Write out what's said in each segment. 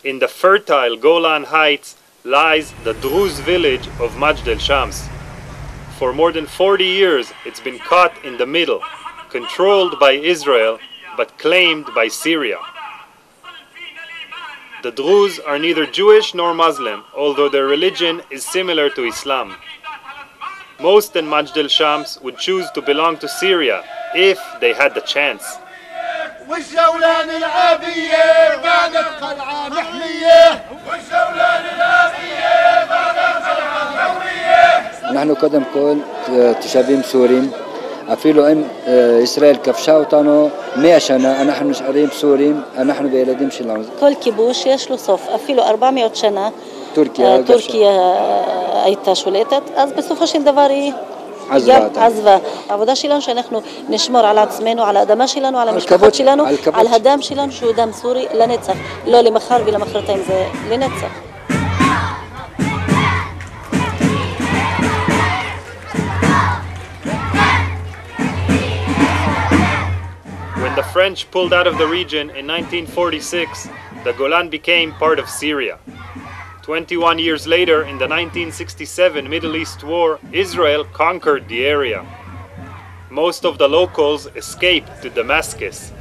In the fertile Golan Heights lies the Druze village of Majd el-Shams. For more than 40 years, it's been caught in the middle, controlled by Israel, but claimed by Syria. The Druze are neither Jewish nor Muslim, although their religion is similar to Islam. Most in Majd el-Shams would choose to belong to Syria if they had the chance. نحن قدم كل تشابين سوريين أفيلو إن إسرائيل كفشا وطانو 100 سنة نحن نشعرين سوريين نحن بيلديم شلون كل كيبوش יש לו סוף אפילו 400 שנה تركيا הייתה שולטת אז בסופו של דבר היא עזבה. העבודה שלנו שאנחנו נשמור על עצמנו, על האדמה שלנו, על המשפחות שלנו, על הדם שלנו שהוא דם סורי לנצח, לא למחר ולמחרתיים, זה לנצח. When the French pulled out of the region in 1946, the Golan became part of Syria. 21 years later, in the 1967 Middle East War, Israel conquered the area. Most of the locals escaped to Damascus.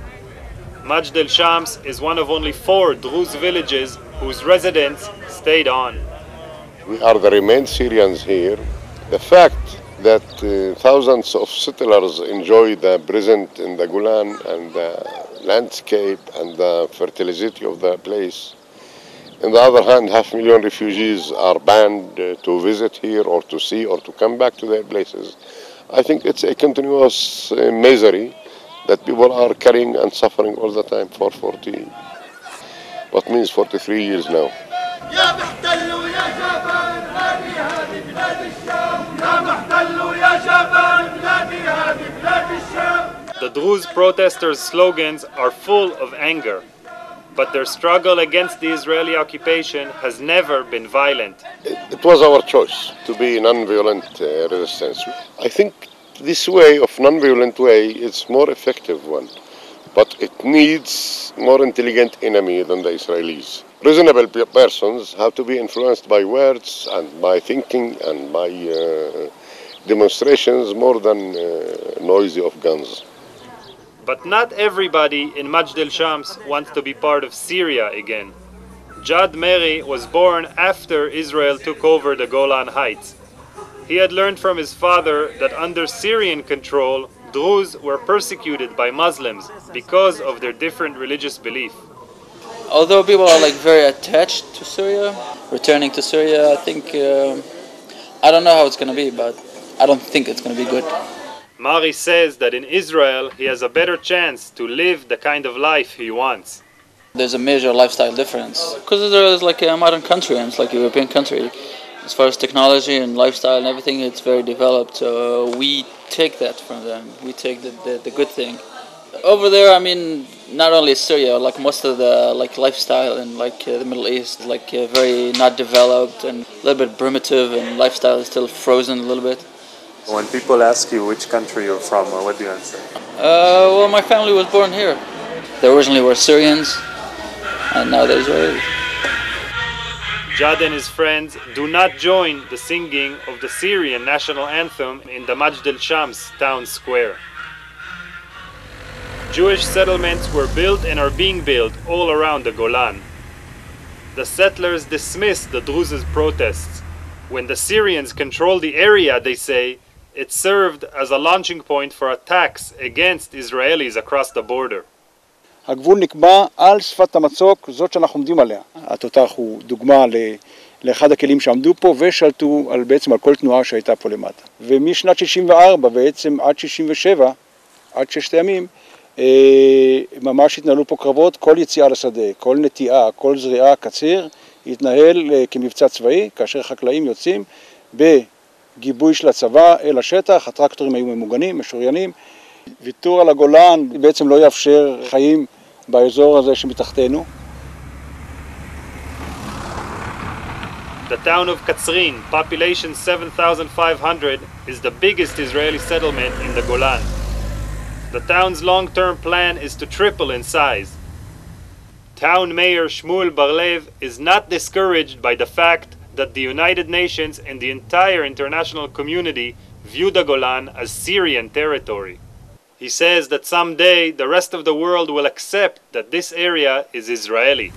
Majd el-Shams is one of only 4 Druze villages whose residents stayed on. We are the remained Syrians here. The fact that thousands of settlers enjoy the present in the Golan and the landscape and the fertility of the place. On the other hand, 500,000 refugees are banned to visit here or to see or to come back to their places. I think it's a continuous misery that people are carrying and suffering all the time for 43 years now. The Druze protesters' slogans are full of anger, but their struggle against the Israeli occupation has never been violent. It was our choice to be non-violent resistance. I think this way of non-violent way is more effective one, but it needs more intelligent enemy than the Israelis. Reasonable persons have to be influenced by words and by thinking and by demonstrations more than noisy of guns. But not everybody in Majd el-Shams wants to be part of Syria again. Jad Meri was born after Israel took over the Golan Heights. He had learned from his father that under Syrian control, Druze were persecuted by Muslims because of their different religious belief. Although people are very attached to Syria, returning to Syria, I think, I don't know how it's going to be, but I don't think it's going to be good. Mari says that in Israel he has a better chance to live the kind of life he wants. There's a major lifestyle difference because Israel is like a modern country and it's like a European country. As far as technology and lifestyle and everything, it's very developed. So we take that from them. We take the good thing. Over there, I mean, not only Syria, like most of the lifestyle in the Middle East is very not developed and a little bit primitive, and lifestyle is still frozen a little bit. When people ask you which country you're from, what do you answer? Well, my family was born here. They originally were Syrians, and now they're Israelis. Jad and his friends do not join the singing of the Syrian national anthem in the Majd el-Shams town square. Jewish settlements were built and are being built all around the Golan. The settlers dismiss the Druze's protests. When the Syrians control the area, they say, it served as a launching point for attacks against Israelis across the border. הגבול נקבע על שפת המצוק, זאת שאנחנו עומדים עליה. התותח הוא דוגמה לאחד הכלים שעמדו פה ושלטו בעצם על כל תנועה שהייתה פה למטה. ומשנת 64 בעצם עד 67, עד 6 ימים, ממש התנהלו פה קרבות, כל יציאה לשדה, כל נטיעה, כל זריעה, קציר, התנהל כמבצע צבאי, כאשר חקלאים יוצאים בגיבוי של הצבא אל השטח, הטרקטורים היו ממוגנים, משוריינים. ויתור על הגולן בעצם לא יאפשר חיים באזור הזה שמתחתנו. The town of Katzrin, population 7,500, is the biggest Israeli settlement in the Golan. The town's long-term plan is to triple in size. Town Mayor Shmuel Bar-Lev is not discouraged by the fact that the United Nations and the entire international community view the Golan as Syrian territory. He says that someday the rest of the world will accept that this area is Israeli.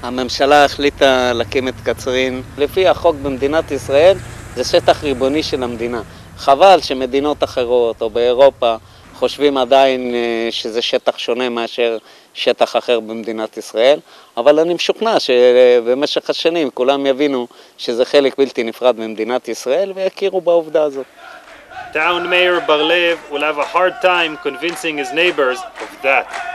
הממשלה החליטה להקים את קצרין. לפי החוק במדינת ישראל זה שטח ריבוני של המדינה. חבל שמדינות אחרות או באירופה חושבים עדיין שזה שטח שונה מאשר שטח אחר במדינת ישראל, אבל אני משוכנע שבמשך השנים כולם יבינו שזה חלק בלתי נפרד ממדינת ישראל ויכירו בעובדה הזאת. Town Mayor Bar-Lev will have a hard time convincing his neighbors of that.